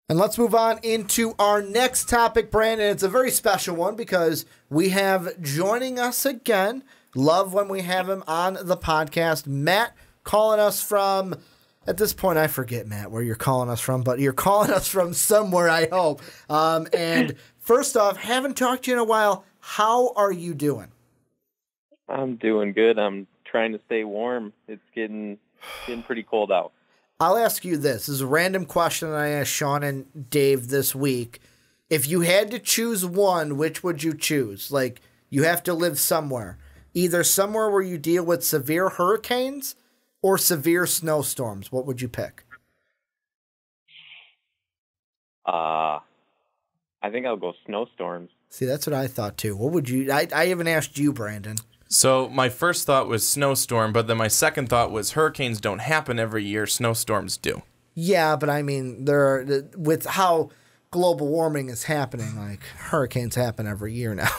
And let's move on into our next topic, Brandon. It's a very special one because we have joining us again. Love when we have him on the podcast. Matt calling us from, at this point, I forget, Matt, where you're calling us from, but you're calling us from somewhere, I hope. And first off, haven't talked to you in a while. How are you doing? I'm doing good. I'm trying to stay warm. It's getting pretty cold out. I'll ask you this. This is a random question that I asked Sean and Dave this week. If you had to choose one, which would you choose? Like, you have to live somewhere. Either somewhere where you deal with severe hurricanes or severe snowstorms. What would you pick? I think I'll go snowstorms. See, that's what I thought too. What would you... I haven't asked you, Brandon. So my first thought was snowstorm, but then my second thought was hurricanes don't happen every year, snowstorms do. Yeah, but I mean, with how global warming is happening, like hurricanes happen every year now.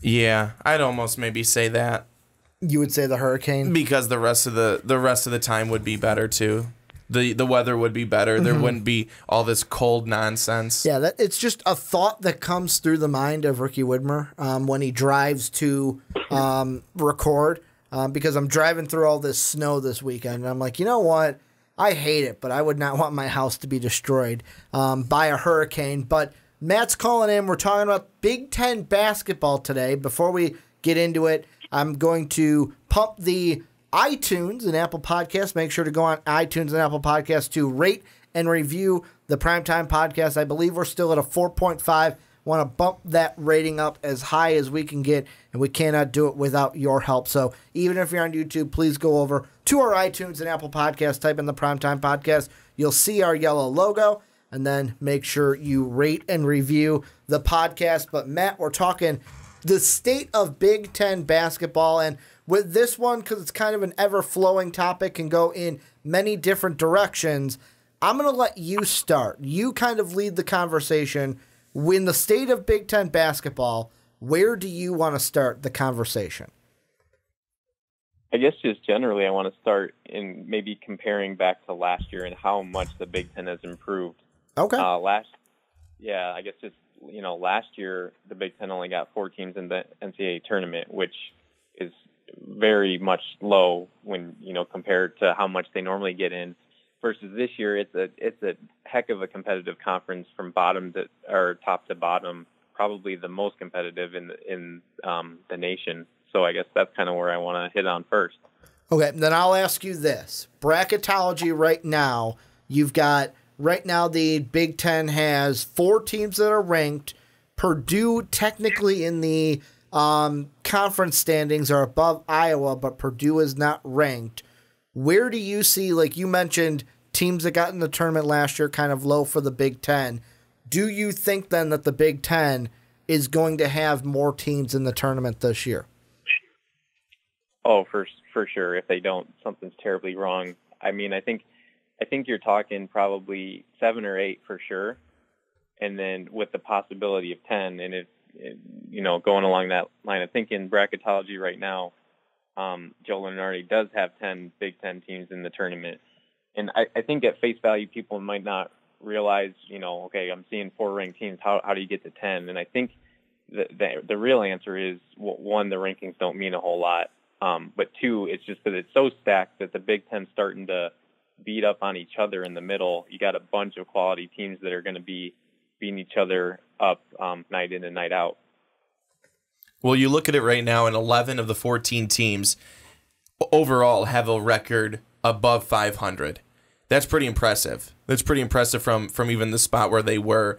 Yeah, I'd almost maybe say that. You would say the hurricane? Because the rest of the time would be better too. The weather would be better. There wouldn't be all this cold nonsense. Yeah, it's just a thought that comes through the mind of Ricky Widmer when he drives to record. Because I'm driving through all this snow this weekend, and I'm like, you know what? I hate it, but I would not want my house to be destroyed by a hurricane. But Matt's calling in. We're talking about Big Ten basketball today. Before we get into it, I'm going to pump the iTunes and Apple Podcasts. Make sure to go on iTunes and Apple Podcasts to rate and review the Primetime Podcast. I believe we're still at a 4.5. Want to bump that rating up as high as we can get, and we cannot do it without your help. So even if you're on YouTube, please go over to our iTunes and Apple Podcasts, type in the Primetime Podcast. You'll see our yellow logo, and then make sure you rate and review the podcast. But Matt, we're talking the state of Big Ten basketball, and with this one, because it's kind of an ever-flowing topic, can go in many different directions, I'm going to let you start. You kind of lead the conversation. In the state of Big Ten basketball, where do you want to start the conversation? I guess just generally I want to start in maybe comparing back to last year and how much the Big Ten has improved. Okay. Last year the Big Ten only got 4 teams in the NCAA tournament, which is very much low when, compared to how much they normally get in. Versus this year, it's a heck of a competitive conference from top to bottom, probably the most competitive in the nation. So I guess that's kind of where I want to hit on first. Okay, then I'll ask you this. Bracketology right now, the Big Ten has 4 teams that are ranked. Purdue technically in the conference standings are above Iowa, but Purdue is not ranked. Where do you see, like you mentioned, teams that got in the tournament last year kind of low for the Big Ten? Do you think then that the Big Ten is going to have more teams in the tournament this year? Oh, for sure. If they don't, something's terribly wrong. I mean, I think you're talking probably 7 or 8 for sure, and then with the possibility of 10. And if going along that line of thinking, bracketology right now, Joe Lunardi does have 10 Big Ten teams in the tournament. And I think at face value, people might not realize, okay, I'm seeing 4 ranked teams. How do you get to 10? And I think the real answer is, 1, the rankings don't mean a whole lot. But 2, it's just that it's so stacked that the Big Ten's starting to beat up on each other in the middle. You got a bunch of quality teams that are going to be beating each other up night in and night out. Well, you look at it right now, and 11 of the 14 teams overall have a record above 500. That's pretty impressive. That's pretty impressive from even the spot where they were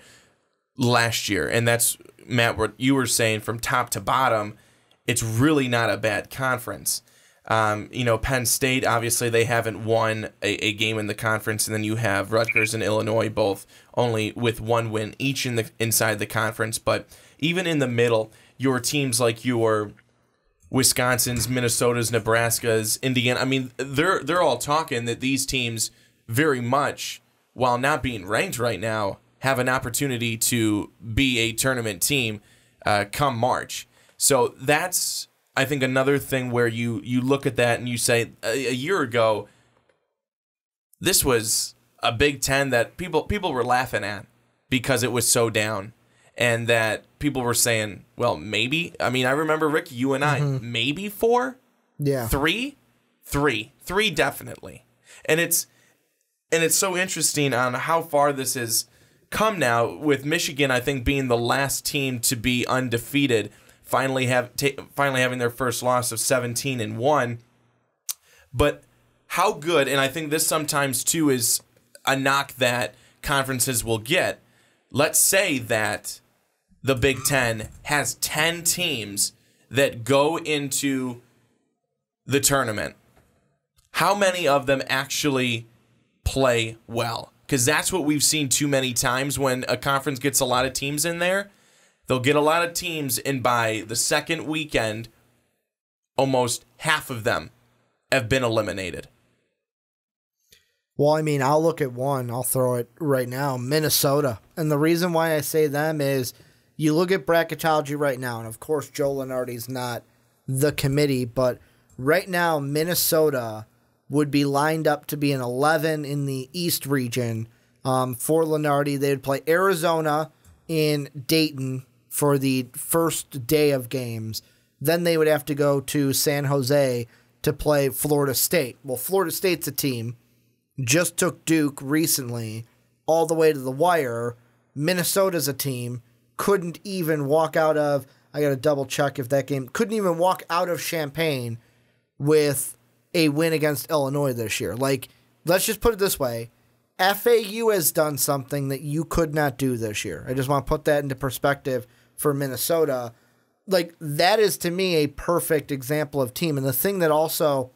last year. And that's, Matt, what you were saying, from top to bottom, it's really not a bad conference. Penn State, obviously, they haven't won a game in the conference, and then you have Rutgers and Illinois both only with 1 win each inside the conference. But even in the middle, your teams like your Wisconsin's, Minnesota's, Nebraska's, Indiana, I mean, they're all talking that these teams very much, while not being ranked right now, have an opportunity to be a tournament team come March. So that's, I think, another thing where you look at that and you say, a year ago, this was a Big Ten that people were laughing at. because it was so down. And that people were saying, well, maybe. I mean, I remember, Rick, you and I, maybe 4? Yeah. 3? 3 definitely. And it's so interesting on how far this has come now, with Michigan, I think, being the last team to be undefeated, finally having their first loss of 17-1. But how good, and I think this sometimes too is a knock that conferences will get. Let's say that the Big Ten has 10 teams that go into the tournament. How many of them actually play well? Because that's what we've seen too many times when a conference gets a lot of teams in there. They'll get a lot of teams, and by the second weekend, almost half of them have been eliminated. Well, I mean, I'll look at one. I'll throw it right now. Minnesota. And the reason why I say them is you look at bracketology right now, and of course Joe Lunardi's not the committee, but right now Minnesota would be lined up to be an 11 in the East region. For Lunardi, they would play Arizona in Dayton for the first day of games. Then they would have to go to San Jose to play Florida State. Well, Florida State's a team. Just took Duke recently all the way to the wire. Minnesota's a team. Couldn't even walk out of, I got to double check if that game, couldn't even walk out of Champaign with a win against Illinois this year. Like, let's just put it this way. FAU has done something that you could not do this year. I just want to put that into perspective for Minnesota. Like, that is to me a perfect example of team. And the thing that also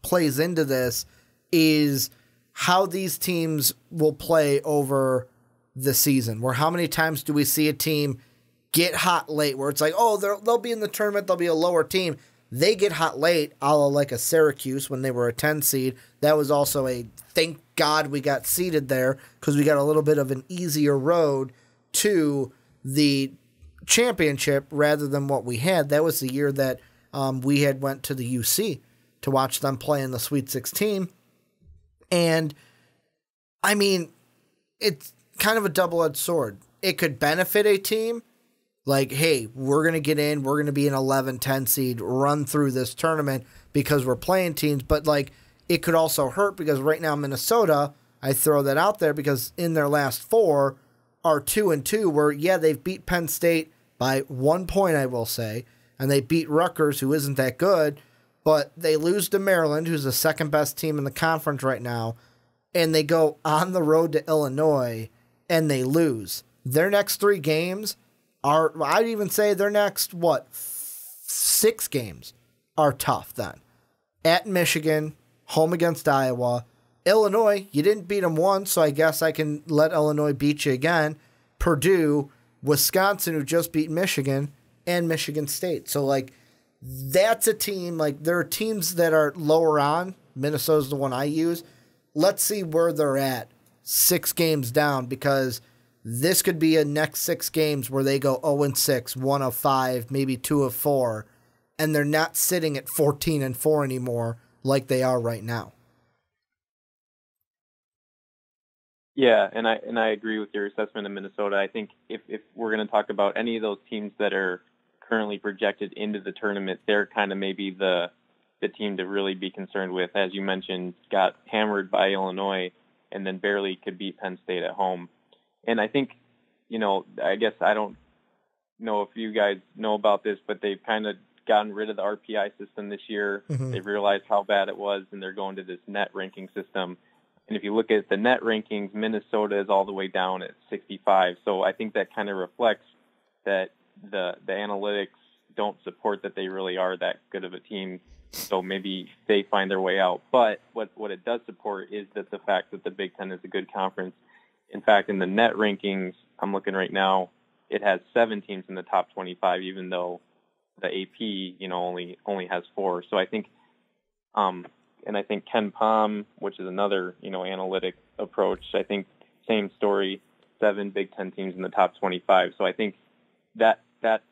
plays into this is how these teams will play over the season. Where how many times do we see a team get hot late where it's like, oh, they'll be in the tournament, they'll be a lower team. They get hot late, a la like a Syracuse when they were a 10 seed. That was also a thank God we got seeded there because we got a little bit of an easier road to the championship rather than what we had. That was the year that we had went to the UC to watch them play in the Sweet 16. And, I mean, it's kind of a double-edged sword. It could benefit a team, like, hey, we're going to get in, we're going to be an 11-10 seed, run through this tournament because we're playing teams, but, like, it could also hurt because right now Minnesota, I throw that out there because in their last 4 are 2-2 where, yeah, they've beat Penn State by 1 point, I will say, and they beat Rutgers, who isn't that good, but they lose to Maryland, who's the second best team in the conference right now, and they go on the road to Illinois, and they lose. Their next 3 games are, I'd even say their next, 6 games are tough then. At Michigan, home against Iowa. Illinois, you didn't beat them once, so I guess I can let Illinois beat you again. Purdue, Wisconsin, who just beat Michigan, and Michigan State. So, like, that's a team, like, there are teams that are lower on. Minnesota's the one I use. Let's see where they're at 6 games down because this could be a next 6 games where they go 0-6, 1 of 5, maybe 2 of 4, and they're not sitting at 14-4 anymore like they are right now. Yeah, and I agree with your assessment of Minnesota. I think if we're going to talk about any of those teams that are currently projected into the tournament, they're kind of maybe the team to really be concerned with. As you mentioned, got hammered by Illinois and then barely could beat Penn State at home. And I think, I guess I don't know if you guys know about this, but they've kind of gotten rid of the RPI system this year. Mm-hmm. They've realized how bad it was, and they're going to this net ranking system. And if you look at the net rankings, Minnesota is all the way down at 65. So I think that kind of reflects that the analytics don't support that they really are that good of a team. So maybe they find their way out. But what it does support is that the fact that the Big Ten is a good conference. In fact, in the net rankings, I'm looking right now, it has 7 teams in the top 25, even though the AP, only has 4. So I think, and I think Ken Palm, which is another, analytic approach, I think same story, 7 Big Ten teams in the top 25. So I think that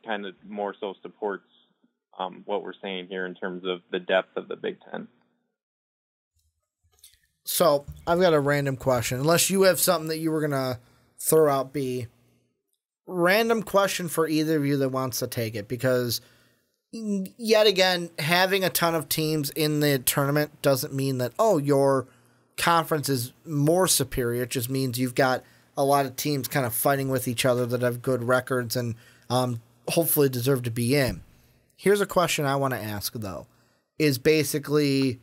kind of more so supports what we're saying here in terms of the depth of the Big Ten. So I've got a random question. Unless you have something that you were going to throw out B. Random question for either of you that wants to take it, because yet again, having a ton of teams in the tournament doesn't mean that, your conference is more superior. It just means you've got a lot of teams kind of fighting with each other that have good records and hopefully deserve to be in. Here's a question I want to ask, though, is basically,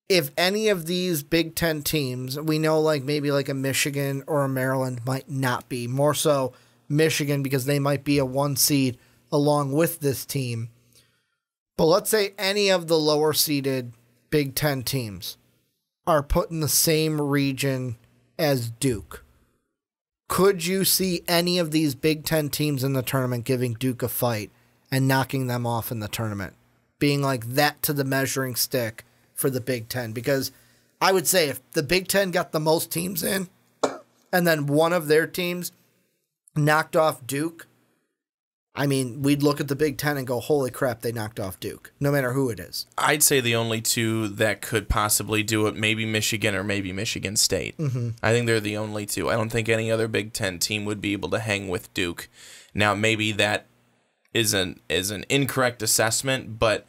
if any of these Big Ten teams, we know maybe a Michigan or a Maryland might not be, more so Michigan because they might be a 1 seed along with this team. But let's say any of the lower seeded Big Ten teams are put in the same region as Duke. Could you see any of these Big Ten teams in the tournament giving Duke a fight and knocking them off in the tournament? Being that to the measuring stick for the Big Ten? Because I would say if the Big Ten got the most teams in and then one of their teams knocked off Duke, we'd look at the Big Ten and go, holy crap, they knocked off Duke, no matter who it is. I'd say the only two that could possibly do it, maybe Michigan or maybe Michigan State. Mm-hmm. I think they're the only two. I don't think any other Big Ten team would be able to hang with Duke. Now, maybe that is an incorrect assessment, but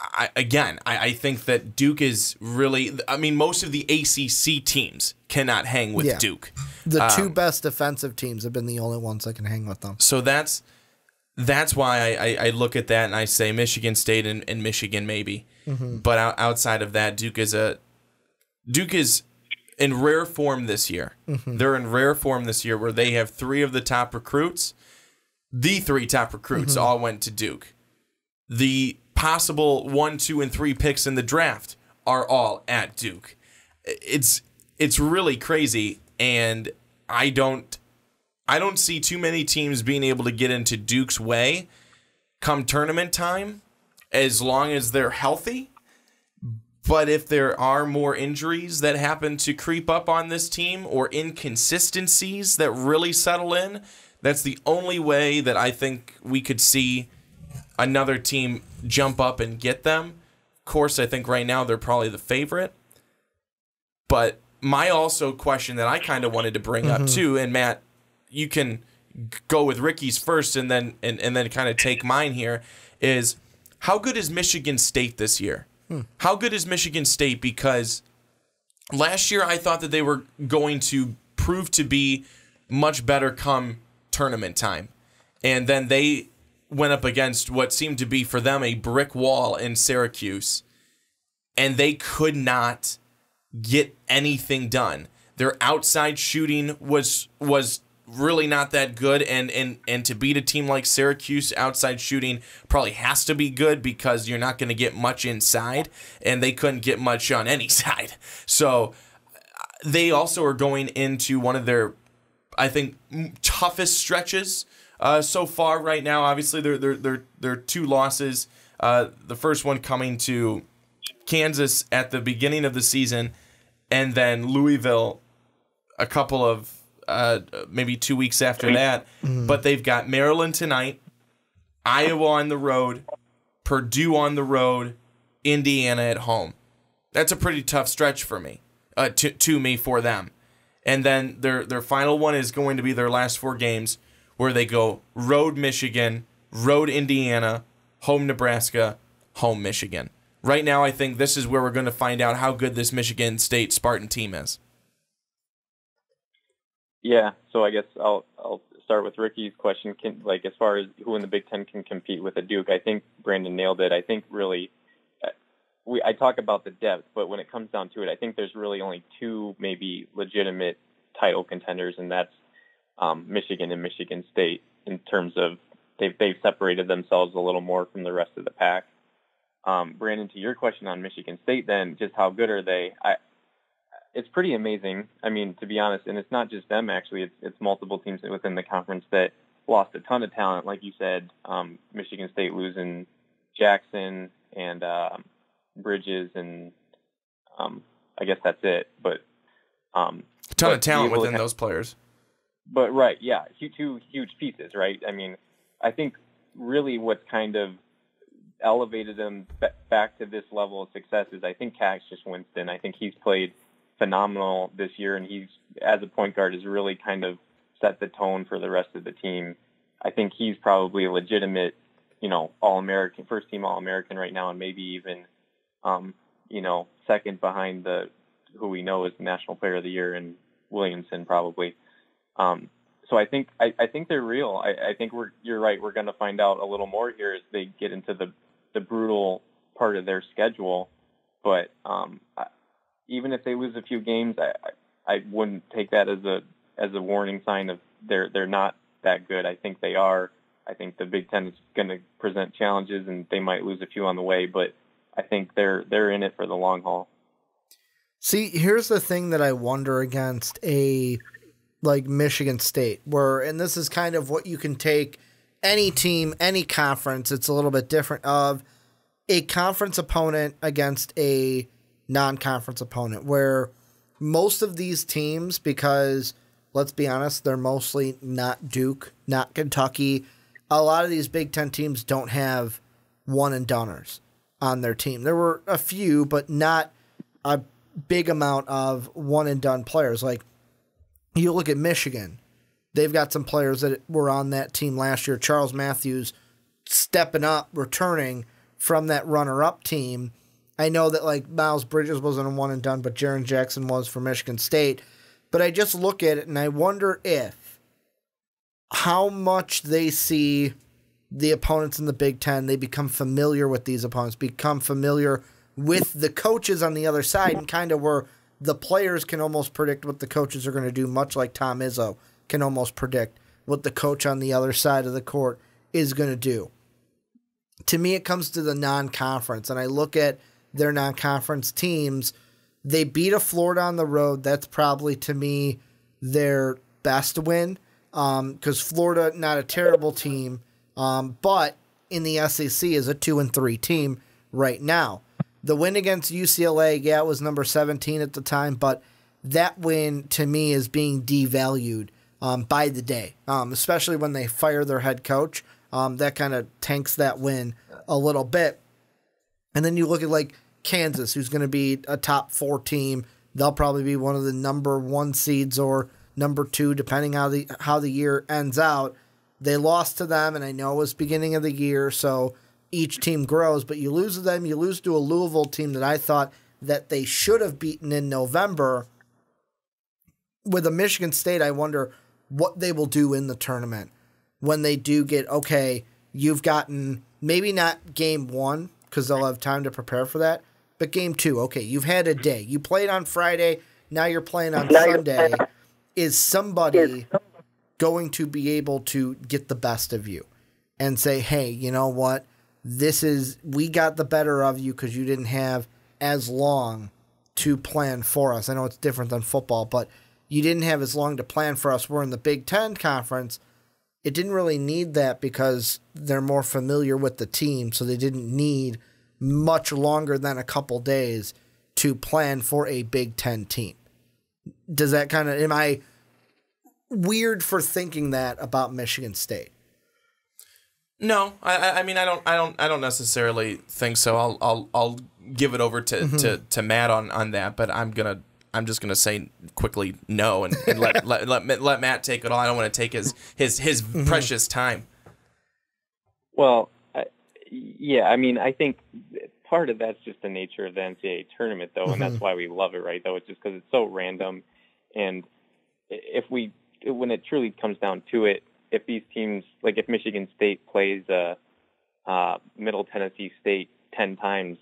I think that Duke is really, most of the ACC teams cannot hang with Duke. The two best defensive teams have been the only ones that can hang with them. So that's why I look at that and I say Michigan State and Michigan maybe. Mm-hmm. But outside of that, Duke is in rare form this year. Mm-hmm. They're in rare form this year where they have 3 of the top recruits. The 3 top recruits mm-hmm. all went to Duke. The possible 1, 2, and 3 picks in the draft are all at Duke. It's really crazy, and I don't see too many teams being able to get into Duke's way come tournament time as long as they're healthy. But if there are more injuries that happen to creep up on this team or inconsistencies that really settle in, that's the only way that I think we could see another team jump up and get them. Of course, I think right now they're probably the favorite. But my also question that I kind of wanted to bring mm-hmm. up too, and Matt, you can go with Ricky's first and then kind of take mine here, is how good is Michigan State this year? How good is Michigan State? Because last year I thought that they were going to prove to be much better come tournament time. And then they went up against what seemed to be for them a brick wall in Syracuse, and they could not get anything done. Their outside shooting was really not that good, and to beat a team like Syracuse, outside shooting probably has to be good because you're not going to get much inside, and they couldn't get much on any side. So they also are going into one of their, I think, toughest stretches so far right now. Obviously, they're 2 losses. The first one coming to Kansas at the beginning of the season, and then Louisville a couple of maybe 2 weeks after that. Mm-hmm. But they've got Maryland tonight, Iowa on the road, Purdue on the road, Indiana at home. That's a pretty tough stretch for me, for them. And then their final one is going to be their last 4 games, where they go road Michigan, road Indiana, home Nebraska, home Michigan. Right now, I think this is where we're going to find out how good this Michigan State Spartan team is. Yeah, so I guess I'll start with Ricky's question. As far as who in the Big Ten can compete with a Duke, I think Brandon nailed it. I think really, I talk about the depth, but when it comes down to it, I think there's really only 2 maybe legitimate title contenders, and that's Michigan and Michigan State, in terms of they've separated themselves a little more from the rest of the pack. Brandon, to your question on Michigan State, then just how good are they? It's pretty amazing. I mean, to be honest, and it's not just them, actually. It's multiple teams within the conference that lost a ton of talent. Like you said, Michigan State losing Jackson and Bridges, and I guess that's it. But a ton of talent within those players. But, right, yeah, 2 huge pieces, right? I mean, I think really what's kind of elevated them back to this level of success is I think Cassius Winston. I think he's played phenomenal this year, and he's, as a point guard, has really kind of set the tone for the rest of the team. I think he's probably a legitimate, All-American, first-team All-American right now, and maybe even, second behind who we know is the National Player of the Year and Williamson probably. So I think they're real. I think you're right. We're going to find out a little more here as they get into the brutal part of their schedule. But even if they lose a few games, I wouldn't take that as a warning sign of they're not that good. I think they are. I think the Big Ten is going to present challenges, and they might lose a few on the way. But I think they're in it for the long haul. See, here's the thing that I wonder against like Michigan State, and this is kind of what you can take any team, any conference, it's a little bit different, of a conference opponent against a non-conference opponent, where most of these teams, because let's be honest, they're mostly not Duke, not Kentucky, a lot of these Big Ten teams don't have one-and-doners on their team. There were a few, but not a big amount of one-and-done players. Like, you look at Michigan, they've got some players that were on that team last year. Charles Matthews stepping up, returning from that runner-up team. I know that, like, Miles Bridges wasn't a one-and-done, but Jaren Jackson was for Michigan State. But I just look at it, and I wonder how much they see the opponents in the Big Ten. They become familiar with these opponents, become familiar with the coaches on the other side, and kind of where the players can almost predict what the coaches are going to do, much like Tom Izzo can almost predict what the coach on the other side of the court is going to do. To me, it comes to the non-conference, and I look at their non-conference teams. They beat a Florida on the road. That's probably, to me, their best win, because Florida, not a terrible team, but in the SEC is a 2-3 team right now. The win against UCLA, it was number 17 at the time, but that win, to me, is being devalued by the day, especially when they fire their head coach. That kind of tanks that win a little bit. And then you look at, like, Kansas, who's going to be a top 4 team. They'll probably be one of the number 1 seeds or number 2, depending on how the year ends out. They lost to them, and I know it was beginning of the year, so each team grows, but you lose to them. You lose to a Louisville team that I thought that they should have beaten in November. With a Michigan State, I wonder what they will do in the tournament when they do get, okay, you've gotten maybe not game 1, because they'll have time to prepare for that, but game 2, okay, you've had a day. You played on Friday, now you're playing on Sunday. Is somebody going to be able to get the best of you and say, hey, you know what? We got the better of you because you didn't have as long to plan for us. I know it's different than football, but you didn't have as long to plan for us. We're in the Big Ten Conference. It didn't really need that because they're more familiar with the team, so they didn't need much longer than a couple days to plan for a Big Ten team. Does that am I weird for thinking that about Michigan State? No, I mean I don't necessarily think so. I'll give it over to Matt on that, but I'm just gonna say quickly no and let Matt take it all. I don't want to take his precious time. Well, I mean I think part of that's just the nature of the NCAA tournament, though, and that's why we love it, right? Though it's just because it's so random, and when it truly comes down to it, if these teams, like if Michigan State plays Middle Tennessee State 10 times,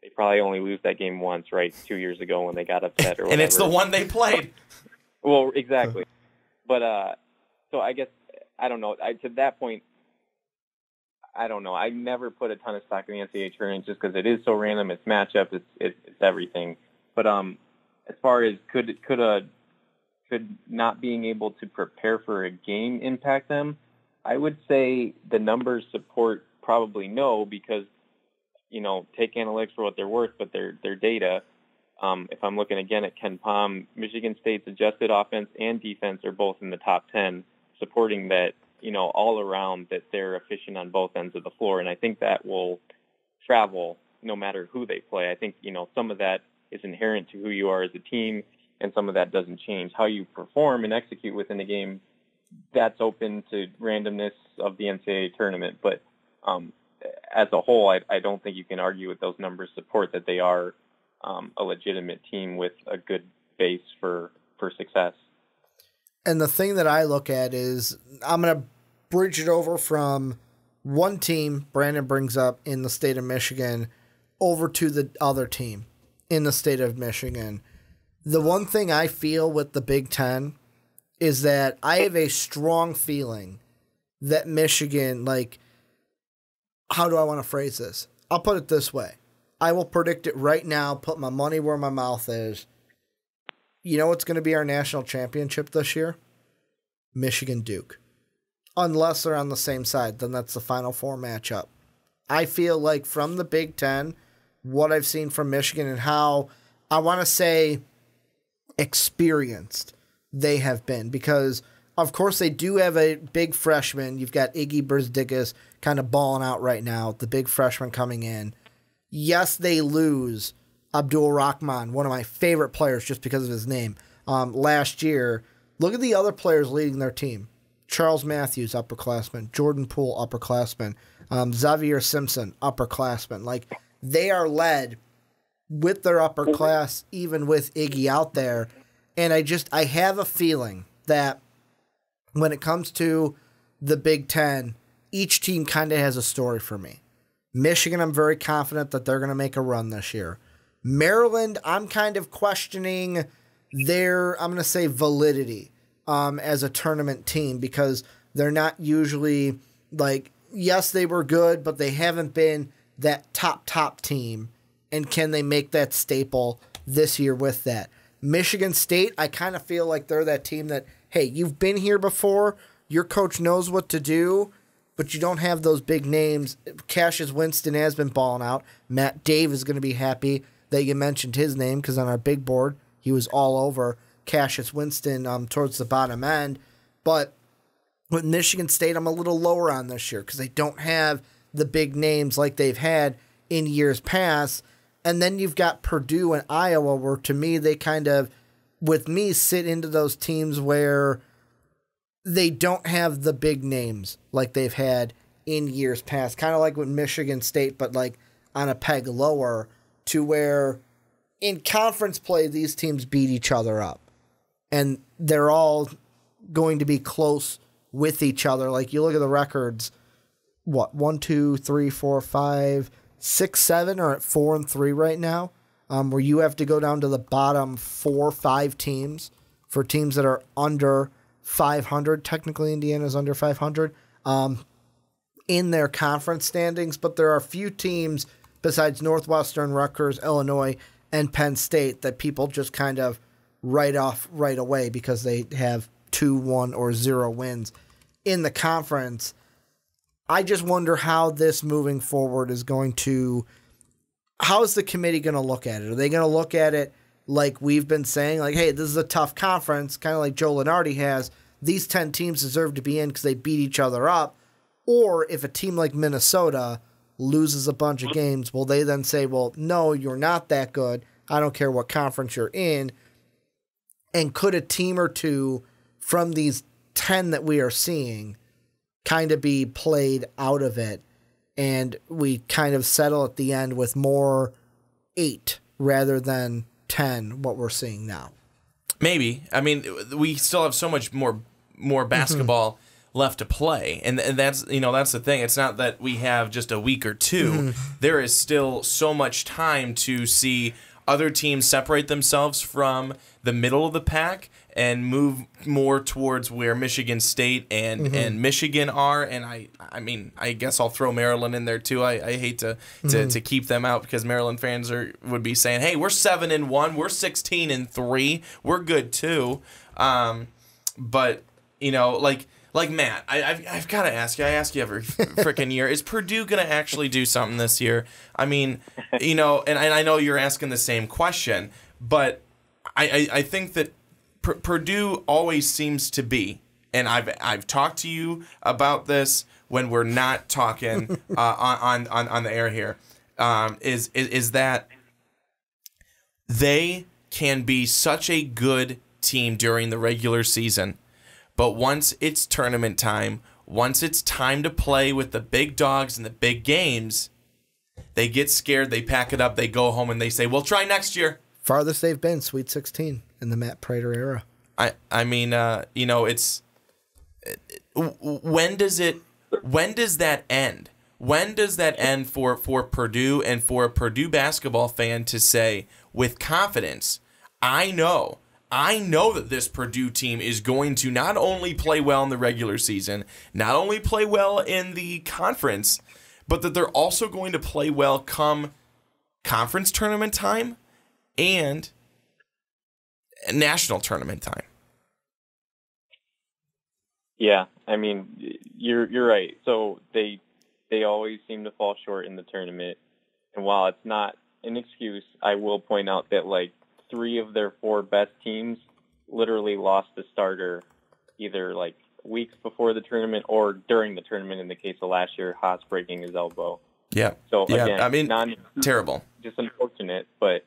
they probably only lose that game once, right? 2 years ago when they got upset or whatever. And it's the one they played. Well, exactly. But so I guess, I don't know. To that point, I don't know. I never put a ton of stock in the NCAA tournament just because it is so random. It's matchup. It's everything. But as far as could not being able to prepare for a game impact them, I would say the numbers support probably no, because, take analytics for what they're worth, but their data, if I'm looking again at Ken Pom, Michigan State's adjusted offense and defense are both in the top 10, supporting that, all around that they're efficient on both ends of the floor. And I think that will travel no matter who they play. I think, some of that is inherent to who you are as a team. and some of that doesn't change. How you perform and execute within the game, that's open to randomness of the NCAA tournament. But as a whole, I don't think you can argue with those numbers support that they are a legitimate team with a good base for success. And the thing that I look at is I'm going to bridge it over from one team Brandon brings up in the state of Michigan over to the other team in the state of Michigan. The one thing I feel with the Big Ten is that I have a strong feeling that Michigan, like, how do I want to phrase this? I'll put it this way. I will predict it right now, put my money where my mouth is. You know what's going to be our national championship this year? Michigan-Duke. Unless they're on the same side, then that's the Final Four matchup. I feel like from the Big Ten, what I've seen from Michigan and how, I want to say, experienced they have been. Because, of course, they do have a big freshman. You've got Iggy Brzdikas kind of balling out right now, the big freshman coming in. Yes, they lose Abdul Rahman, one of my favorite players just because of his name, last year. Look at the other players leading their team. Charles Matthews, upperclassman. Jordan Poole, upperclassman. Xavier Simpson, upperclassman. Like, they are led with their upper class, even with Iggy out there. And I have a feeling that when it comes to the Big Ten, each team kind of has a story for me. Michigan, I'm very confident that they're going to make a run this year. Maryland, I'm kind of questioning their, I'm going to say, validity as a tournament team, because they're not usually, like, yes, they were good, but they haven't been that top team. And can they make that staple this year with that? Michigan State, I kind of feel like they're that team that, hey, you've been here before, your coach knows what to do, but you don't have those big names. Cassius Winston has been balling out. Matt Dave is going to be happy that you mentioned his name, because on our big board, he was all over Cassius Winston towards the bottom end. But with Michigan State, I'm a little lower on this year because they don't have the big names like they've had in years past. And then you've got Purdue and Iowa, where to me, they kind of, with me, sit into those teams where they don't have the big names like they've had in years past. Kind of like with Michigan State, but like on a peg lower, to where in conference play, these teams beat each other up. And they're all going to be close with each other. Like, you look at the records, 1, 2, 3, 4, 5, 6, 7 are at 4-3 right now, where you have to go down to the bottom 4, 5 teams for teams that are under 500. Technically, Indiana's under 500 in their conference standings, but there are a few teams besides Northwestern, Rutgers, Illinois, and Penn State that people just kind of write off right away because they have 2, 1, or 0 wins in the conference. I just wonder how this moving forward is going to, how is the committee going to look at it? Are they going to look at it like we've been saying, like, hey, this is a tough conference, kind of like Joe Lenardi has. These 10 teams deserve to be in because they beat each other up. Or if a team like Minnesota loses a bunch of games, will they then say, well, no, you're not that good. I don't care what conference you're in. And could a team or two from these 10 that we are seeing kind of be played out of it, and we kind of settle at the end with more 8 rather than 10, what we're seeing now? Maybe. I mean, we still have so much more basketball left to play, and that's, that's the thing. It's not that we have just a week or two. There is still so much time to see other teams separate themselves from the middle of the pack and move more towards where Michigan State and Michigan are. And I mean, I guess I'll throw Maryland in there too. I hate to keep them out because Maryland fans would be saying, hey, we're 7-1, we're 16-3, we're good too. But like Matt, I've got to ask you. I ask you every freaking year. Is Purdue going to actually do something this year? I mean, and I know you're asking the same question, but I think that Purdue always seems to be, and I've talked to you about this when we're not talking on the air here, is that they can be such a good team during the regular season, but once it's tournament time, once it's time to play with the big dogs and the big games, they get scared, they pack it up, they go home, and they say, we'll try next year. Farthest they've been, Sweet 16 in the Matt Prater era. I mean, it's when does that end? When does that end for Purdue and for a Purdue basketball fan to say with confidence, I know that this Purdue team is going to not only play well in the regular season, not only play well in the conference, but that they're also going to play well come conference tournament time and national tournament time. Yeah, I mean, you're right. So they always seem to fall short in the tournament, and while it's not an excuse, I will point out that like 3 of their 4 best teams literally lost the starter either like weeks before the tournament or during the tournament. In the case of last year, Haas breaking his elbow. Yeah. So yeah. again, I mean, terrible. Just unfortunate, but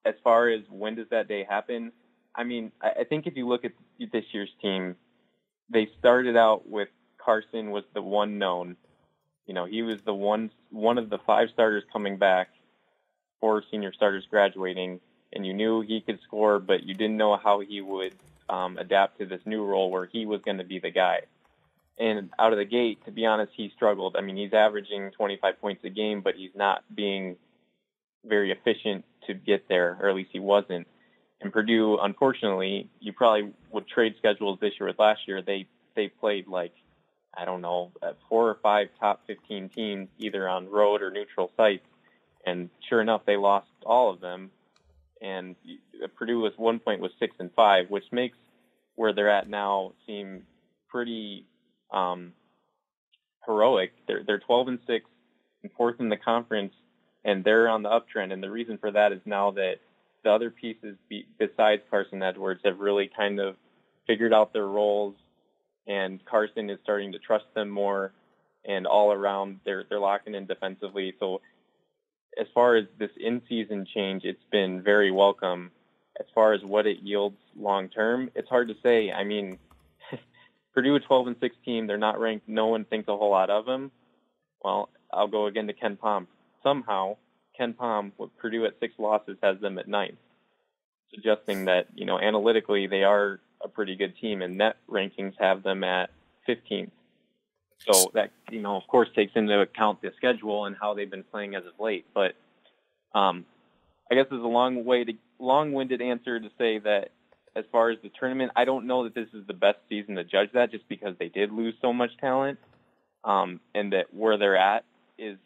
as far as when does that day happen, I mean, I think if you look at this year's team, they started out with Carson was the one known. You know, he was the one of the 5 starters coming back, 4 senior starters graduating, and you knew he could score, but you didn't know how he would adapt to this new role where he was going to be the guy. And out of the gate, to be honest, he struggled. I mean, he's averaging 25 points a game, but he's not being very efficient to get there, or at least he wasn't. And Purdue, unfortunately, you probably would trade schedules this year with last year. They played like, I don't know, 4 or 5 top 15 teams, either on road or neutral sites. And sure enough, they lost all of them. And Purdue was 1 point was 6-5, which makes where they're at now seem pretty heroic. They're 12-6 and 4th in the conference, and they're on the uptrend. And the reason for that is now that the other pieces besides Carson Edwards have really kind of figured out their roles, and Carson is starting to trust them more, and all around they're locking in defensively. So as far as this in-season change, it's been very welcome. As far as what it yields long-term, it's hard to say. I mean, Purdue, a 12-6 team, they're not ranked. No one thinks a whole lot of them. Well, I'll go again to Ken Pom. Somehow, Ken Pom, with Purdue at 6 losses, has them at 9th, suggesting that, you know, analytically they are a pretty good team, and net rankings have them at 15th. So that, you know, of course, takes into account the schedule and how they've been playing as of late. But I guess there's a long-winded answer to say that as far as the tournament, I don't know that this is the best season to judge that, just because they did lose so much talent, and that where they're at is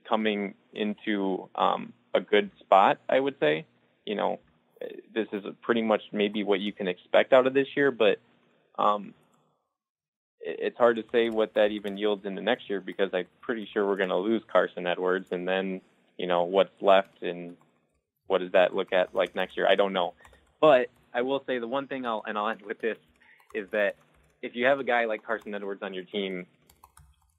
coming into a good spot, I would say. You know, this is pretty much maybe what you can expect out of this year, but it's hard to say what that even yields into next year, because I'm pretty sure we're going to lose Carson Edwards, and then, you know, what's left and what does that look at like next year? I don't know. But I will say the one thing I'll end with this is that if you have a guy like Carson Edwards on your team,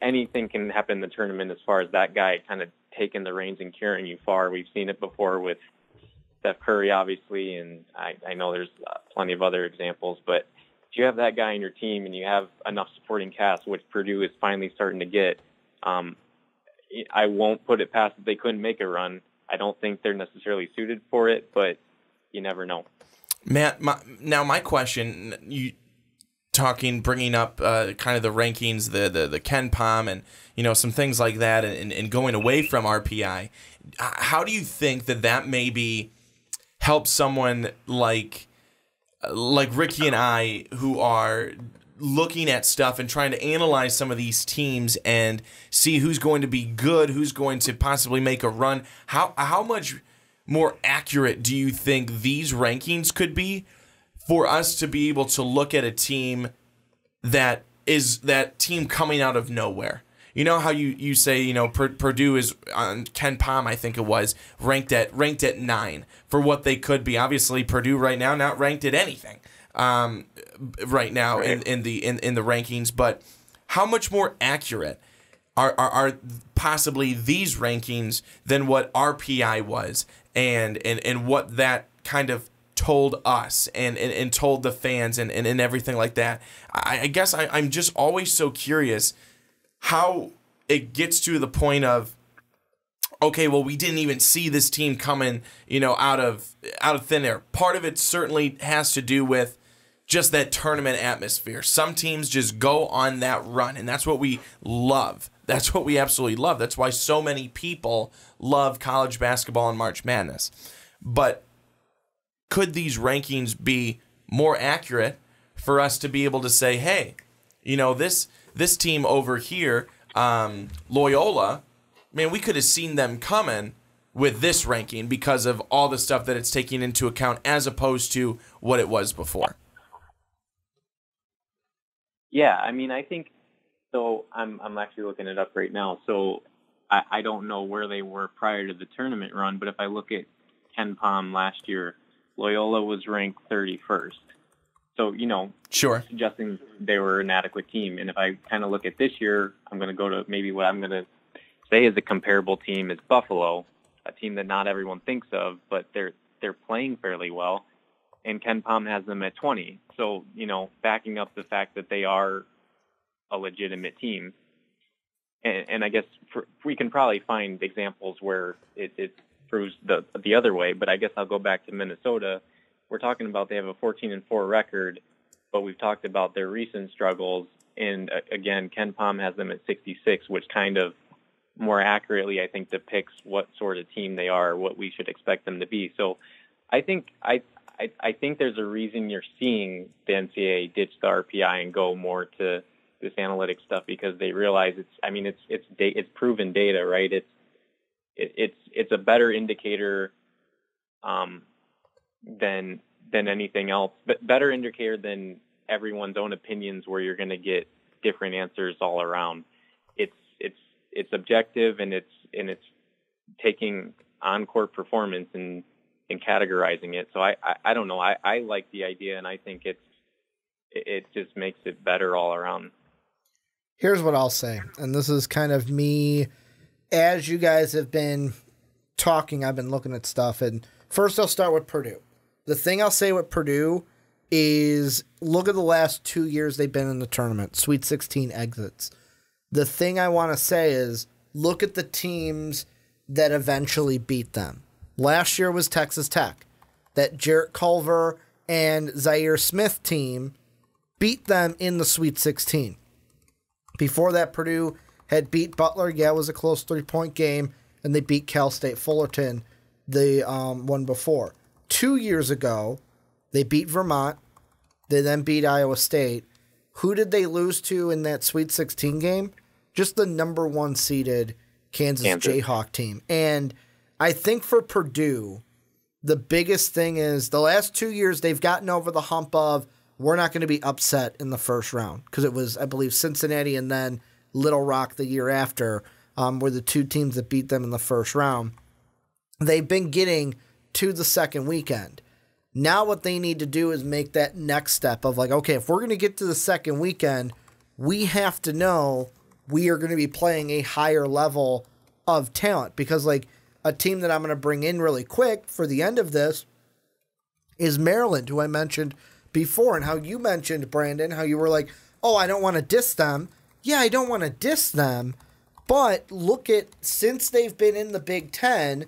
anything can happen in the tournament as far as that guy kind of taking the reins and carrying you far. We've seen it before with Steph Curry, obviously, and I know there's plenty of other examples, but if you have that guy on your team and you have enough supporting cast, which Purdue is finally starting to get, I won't put it past that they couldn't make a run. I don't think they're necessarily suited for it, but you never know. Matt, my question, you bringing up kind of the rankings, the Ken Pom, and, you know, some things like that, and going away from RPI. How do you think that maybe helps someone like Ricky and I, who are looking at stuff and trying to analyze some of these teams and see who's going to be good, who's going to possibly make a run? How much more accurate do you think these rankings could be for us to be able to look at a team that is that team coming out of nowhere? You know how you say, you know, Purdue is on Ken Pom, I think it was, ranked at 9 for what they could be. Obviously, Purdue right now not ranked at anything right now in the rankings. But how much more accurate are possibly these rankings than what RPI was, and what that kind of told us and told the fans and everything like that. I guess I'm just always so curious how it gets to the point of, okay, well, we didn't even see this team coming, out of thin air. Part of it certainly has to do with just that tournament atmosphere. Some teams just go on that run, and that's what we love. That's what we absolutely love. That's why so many people love college basketball and March Madness. But could these rankings be more accurate for us to be able to say, hey, this team over here, Loyola, man, we could have seen them coming with this ranking because of all the stuff that it's taking into account as opposed to what it was before. Yeah, I mean, I think so. I'm actually looking it up right now. So I don't know where they were prior to the tournament run, but if I look at Ken Pom last year, Loyola was ranked 31st. So, sure, suggesting they were an adequate team. And if I kind of look at this year, I'm going to go to maybe what I'm going to say is a comparable team is Buffalo, a team that not everyone thinks of, but they're playing fairly well. And Ken Pom has them at 20. So, backing up the fact that they are a legitimate team. And I guess we can probably find examples where it proves the other way, but I guess I'll go back to Minnesota. We're talking about they have a 14-4 record, but we've talked about their recent struggles. And again, Ken Pom has them at 66, which kind of more accurately, I think, depicts what sort of team they are, what we should expect them to be. So I think there's a reason you're seeing the NCAA ditch the RPI and go more to this analytic stuff, because they realize it's proven data, right? It's a better indicator than anything else, but better indicator than everyone's own opinions, where you're going to get different answers all around. It's objective, and it's taking on-court performance and categorizing it. So I don't know. I like the idea, and I think it just makes it better all around. Here's what I'll say, and this is kind of me. As you guys have been talking, I've been looking at stuff, and first I'll start with Purdue. The thing I'll say with Purdue is look at the last 2 years they've been in the tournament, Sweet 16 exits. The thing I want to say is look at the teams that eventually beat them. Last year was Texas Tech. That Jarrett Culver and Zaire Smith team beat them in the Sweet 16. Before that, Purdue had beat Butler. Yeah, it was a close 3-point game, and they beat Cal State Fullerton the one before. 2 years ago, they beat Vermont. They then beat Iowa State. Who did they lose to in that Sweet 16 game? Just the number 1 seeded Kansas Jayhawk team. And I think for Purdue, the biggest thing is the last 2 years they've gotten over the hump of we're not going to be upset in the first round, because it was, I believe, Cincinnati and then Little Rock the year after were the two teams that beat them in the first round. They've been getting to the second weekend. Now what they need to do is make that next step of like, okay, if we're going to get to the second weekend, we have to know we are going to be playing a higher level of talent, because like a team that I'm going to bring in really quick for the end of this is Maryland, who I mentioned before, and how you mentioned, Brandon, how you were like, oh, I don't want to diss them. Yeah, I don't want to diss them, but look at, since they've been in the Big Ten,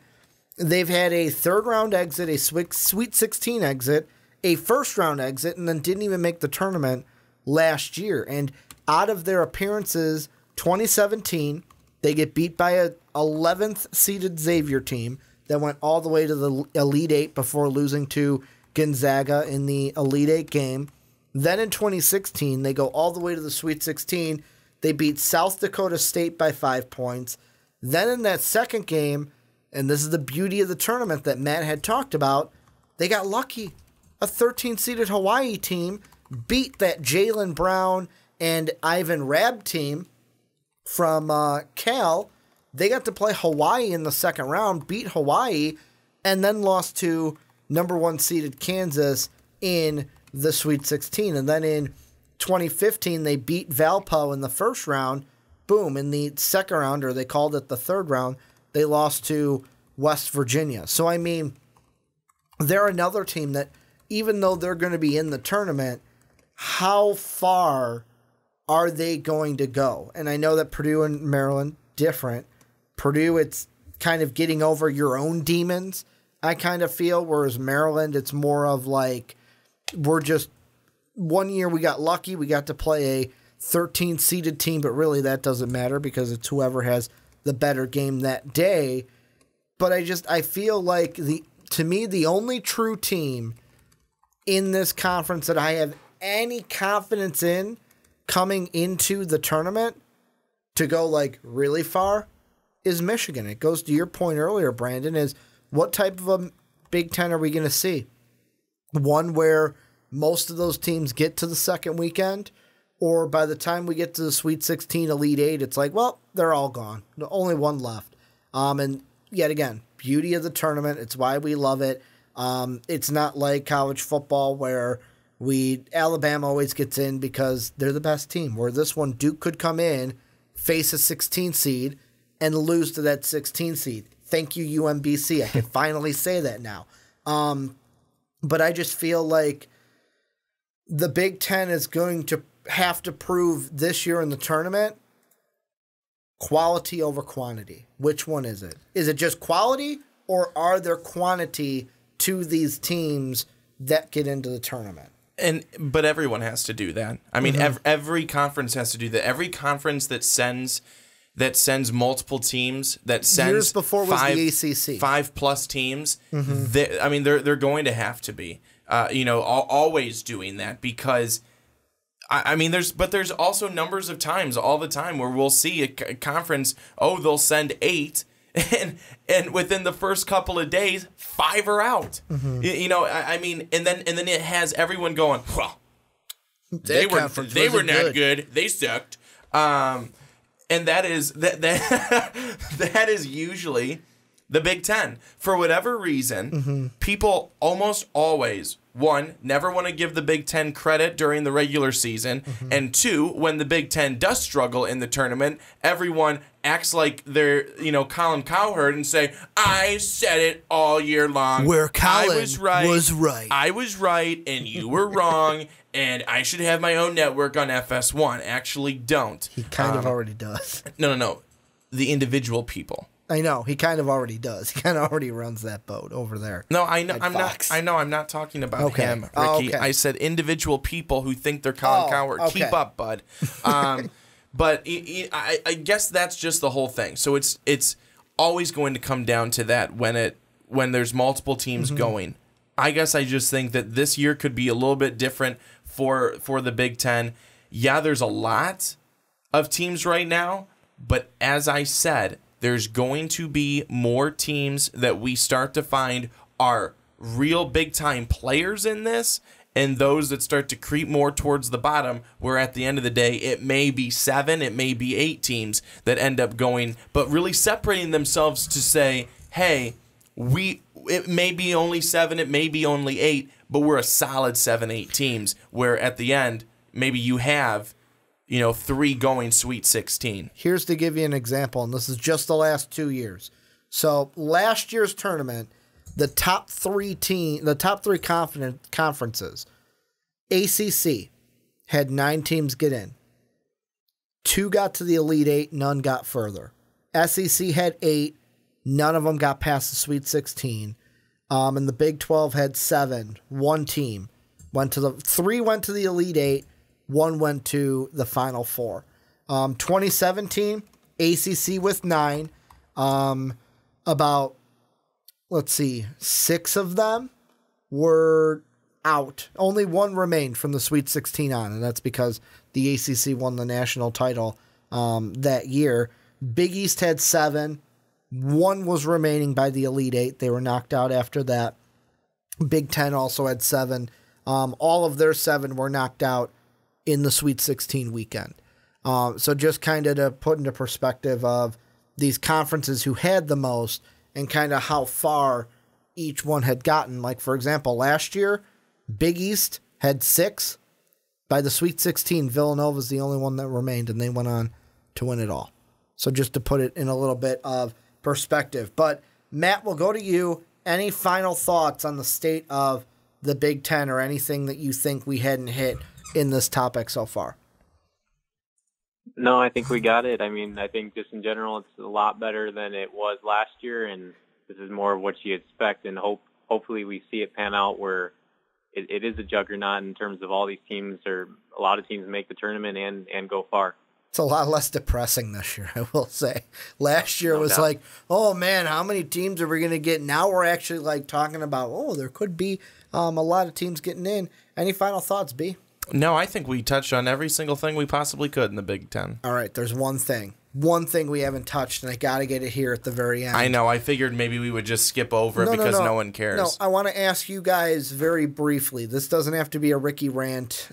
they've had a third-round exit, a Sweet 16 exit, a first-round exit, and then didn't even make the tournament last year. And out of their appearances, 2017, they get beat by a 11th seeded Xavier team that went all the way to the Elite Eight before losing to Gonzaga in the Elite Eight game. Then in 2016, they go all the way to the Sweet 16. They beat South Dakota State by 5 points. Then in that second game, and this is the beauty of the tournament that Matt had talked about, they got lucky. A 13-seeded Hawaii team beat that Jaylen Brown and Ivan Rabb team from Cal. They got to play Hawaii in the second round, beat Hawaii, and then lost to number 1 seeded Kansas in the Sweet 16. And then in 2015, they beat Valpo in the first round. Boom, in the second round, or they called it the third round, they lost to West Virginia. So, I mean, they're another team that, even though they're going to be in the tournament, how far are they going to go? And I know that Purdue and Maryland, different. Purdue, it's kind of getting over your own demons, I kind of feel, whereas Maryland, it's more of like, we're just, one year we got lucky, we got to play a 13-seeded team, but really that doesn't matter because it's whoever has the better game that day. But I feel like, to me, the only true team in this conference that I have any confidence in coming into the tournament to go like really far is Michigan. It goes to your point earlier, Brandon, is what type of a Big Ten are we going to see? One where most of those teams get to the second weekend, or by the time we get to the Sweet 16, Elite 8, it's like, well, they're all gone. Only one left. And yet again, beauty of the tournament. It's why we love it. It's not like college football where Alabama always gets in because they're the best team. Where this one, Duke could come in, face a 16 seed, and lose to that 16 seed. Thank you, UMBC. I can finally say that now. But I just feel like the Big Ten is going to have to prove this year in the tournament quality over quantity. Which one is it? Is it just quality, or are there quantity to these teams that get into the tournament? But everyone has to do that. I mean, every conference has to do that. Every conference that sends multiple teams, that sends years before was the ACC 5+ teams. They're going to have to be, always doing that because. There's also numbers of times all the time where we'll see a conference, they'll send 8, and within the first couple of days, 5 are out. And then it has everyone going, well, they were not good. They sucked. And that is that is usually the Big Ten. For whatever reason, people almost always, 1, never want to give the Big Ten credit during the regular season, and 2, when the Big Ten does struggle in the tournament, everyone acts like they're, Colin Cowherd and say, I said it all year long. Where Colin was right. I was right, and you were wrong, and I should have my own network on FS1. Actually, don't. He kind of already does. No. The individual people. I know he kind of already does. He kind of already runs that boat over there. No, I know. I'm Fox. not. I know. I'm not talking about him, Ricky. I said individual people who think they're Colin Cowherd. Okay. Keep up, bud. But I guess that's just the whole thing. So it's always going to come down to that when there's multiple teams going. I guess I just think that this year could be a little bit different for the Big Ten. Yeah, there's a lot of teams right now, but as I said, there's going to be more teams that we start to find are real big-time players in this, and those that start to creep more towards the bottom, where at the end of the day, it may be 7, it may be 8 teams that end up going, but really separating themselves to say, hey, it may be only 7, it may be only 8, but we're a solid 7, 8 teams, where at the end, maybe you have 3 going Sweet 16. Here's to give you an example, and this is just the last 2 years. So last year's tournament, the top 3 conferences, ACC had 9 teams get in. 2 got to the Elite 8, none got further. SEC had 8, none of them got past the Sweet 16. And the Big 12 had 7. 1 team went to 3 went to the Elite 8. 1 went to the Final 4. 2017, ACC with 9. About, 6 of them were out. Only 1 remained from the Sweet 16 on, and that's because the ACC won the national title that year. Big East had 7. 1 was remaining by the Elite 8. They were knocked out after that. Big Ten also had 7. All of their 7 were knocked out in the Sweet 16 weekend. So just kind of to put into perspective of these conferences who had the most and kind of how far each one had gotten. Like, for example, last year, Big East had 6. By the Sweet 16, Villanova's the only one that remained, and they went on to win it all. So just to put it in a little bit of perspective. But, Matt, we'll go to you. any final thoughts on the state of the Big Ten or anything that you think we hadn't hit in this topic so far? No, I think we got it. I mean, I think just in general, it's a lot better than it was last year, and this is more of what you expect, and hopefully we see it pan out where it is a juggernaut in terms of all these teams, or a lot of teams make the tournament and go far. It's a lot less depressing this year, I will say. Last year was like, oh man, how many teams are we going to get? Now we're actually like talking about, oh, there could be a lot of teams getting in. Any final thoughts, B? No, I think we touched on every single thing we possibly could in the Big Ten. All right, there's one thing we haven't touched, and I got to get it here at the very end. I know. I figured maybe we would just skip over it because no one cares. No, I want to ask you guys very briefly. This doesn't have to be a Ricky rant.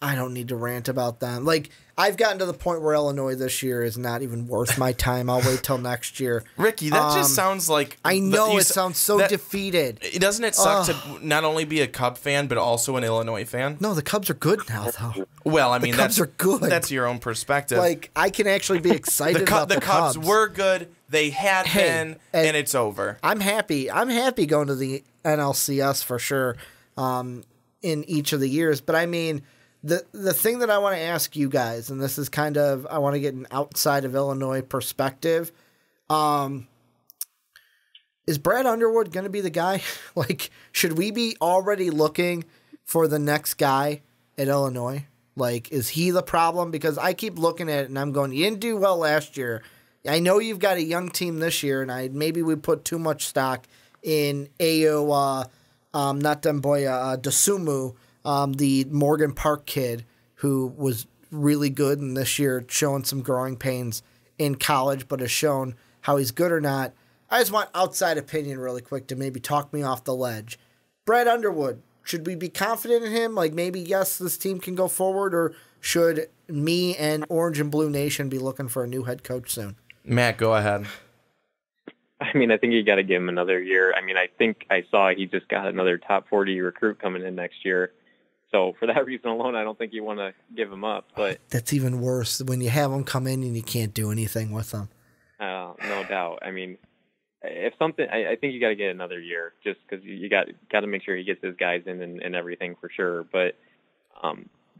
I don't need to rant about them. Like, I've gotten to the point where Illinois this year is not even worth my time. I'll wait till next year. Ricky, that just sounds like... I know, it sounds so defeated. Doesn't it suck to not only be a Cub fan, but also an Illinois fan? No, the Cubs are good now, though. Well, I mean, the Cubs are good. That's your own perspective. Like, I can actually be excited about the Cubs. The Cubs were good. They had been, and it's over. I'm happy. I'm happy going to the NLCS for sure in each of the years. But, I mean... The thing that I want to ask you guys, and this is kind of, I want to get an outside of Illinois perspective, is Brad Underwood going to be the guy? Like, should we be already looking for the next guy at Illinois? Like, is he the problem? Because I keep looking at it and I'm going, you didn't do well last year. I know you've got a young team this year, and maybe we put too much stock in Ayo, Dosumu, the Morgan Park kid who was really good and this year showing some growing pains in college, but has shown how he's good or not. I just want outside opinion really quick to maybe talk me off the ledge. Brad Underwood, should we be confident in him? Like maybe, yes, this team can go forward, or should me and Orange and Blue Nation be looking for a new head coach soon? Matt, go ahead. I mean, I think you got to give him another year. I mean, I think I saw he just got another top 40 recruit coming in next year. So for that reason alone, I don't think you want to give him up. But that's even worse when you have him come in and you can't do anything with them. No doubt. I mean, if something, I think you got to get another year just because you got to make sure he gets his guys in and everything for sure. But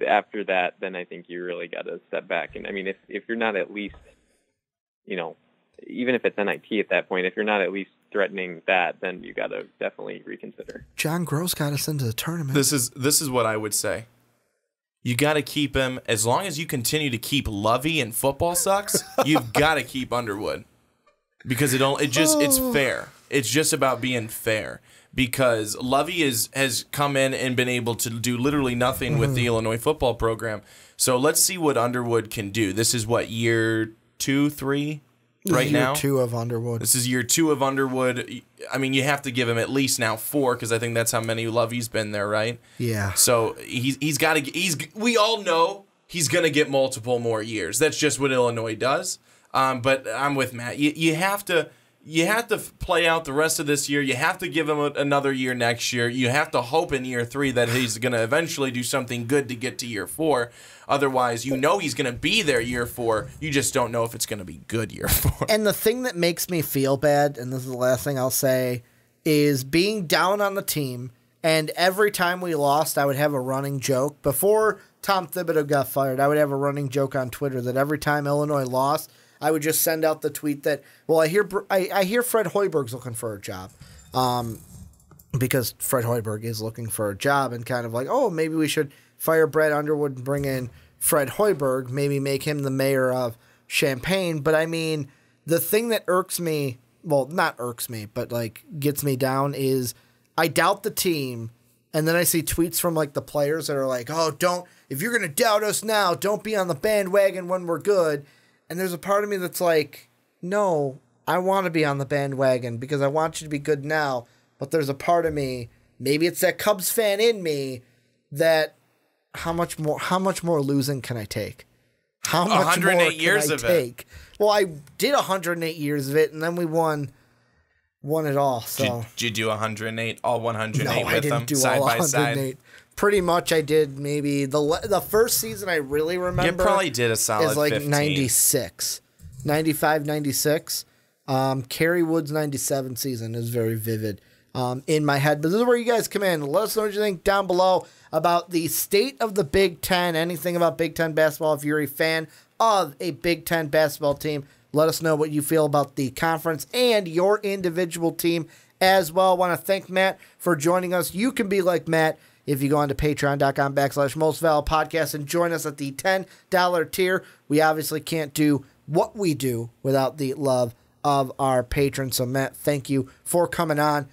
after that, then I think you really got to step back. And I mean, if you're not at least, even if it's NIT at that point, if you're not at least threatening that, then you got to definitely reconsider. John Gross got us into the tournament. This is what I would say. You got to keep him as long as you continue to keep Lovey and football sucks. You've got to keep Underwood because it's fair. It's just about being fair because Lovey has come in and been able to do literally nothing with the Illinois football program. So let's see what Underwood can do. This is what, year 2, 3? Right now, year 2 of Underwood. This is year 2 of Underwood. I mean, you have to give him at least now 4 because I think that's how many Lovey's been there, right? Yeah. So he's got to. We all know he's going to get multiple more years. That's just what Illinois does. But I'm with Matt. You have to play out the rest of this year. You have to give him another year next year. You have to hope in year 3 that he's going to eventually do something good to get to year 4. Otherwise, he's going to be there year 4. You just don't know if it's going to be good year 4. And the thing that makes me feel bad, and this is the last thing I'll say, is being down on the team. And every time we lost, I would have a running joke. Before Tom Thibodeau got fired, I would have a running joke on Twitter that every time Illinois lost, I would just send out the tweet that, well, I hear Fred Hoiberg's looking for a job, because Fred Hoiberg is looking for a job, and kind of like, oh, maybe we should fire Brad Underwood and bring in Fred Hoiberg, maybe make him the mayor of Champaign. But I mean, the thing that irks me, well, not irks me, but like gets me down is I doubt the team, and then I see tweets from like the players that are like, oh, if you're going to doubt us now, don't be on the bandwagon when we're good. And there's a part of me that's like, no, I want to be on the bandwagon because I want you to be good now. But there's a part of me, maybe it's that Cubs fan in me, that how much more losing can I take? How much 108 more years can I of take? it. Well, I did 108 years of it, and then we won it all. So did you do 108, all 108 no, with I didn't them do side all by 108. side? Pretty much I did maybe the first season I really remember. You probably did a solid is like 15. 96. 95, 96. Kerry Wood's 97 season is very vivid. in my head. But this is where you guys come in. Let us know what you think down below about the state of the Big Ten, anything about Big Ten basketball. If you're a fan of a Big Ten basketball team, let us know what you feel about the conference and your individual team as well. I want to thank Matt for joining us. You can be like Matt if you go on to patreon.com/mostvaluedpodcast and join us at the $10 tier. We obviously can't do what we do without the love of our patrons. So, Matt, thank you for coming on.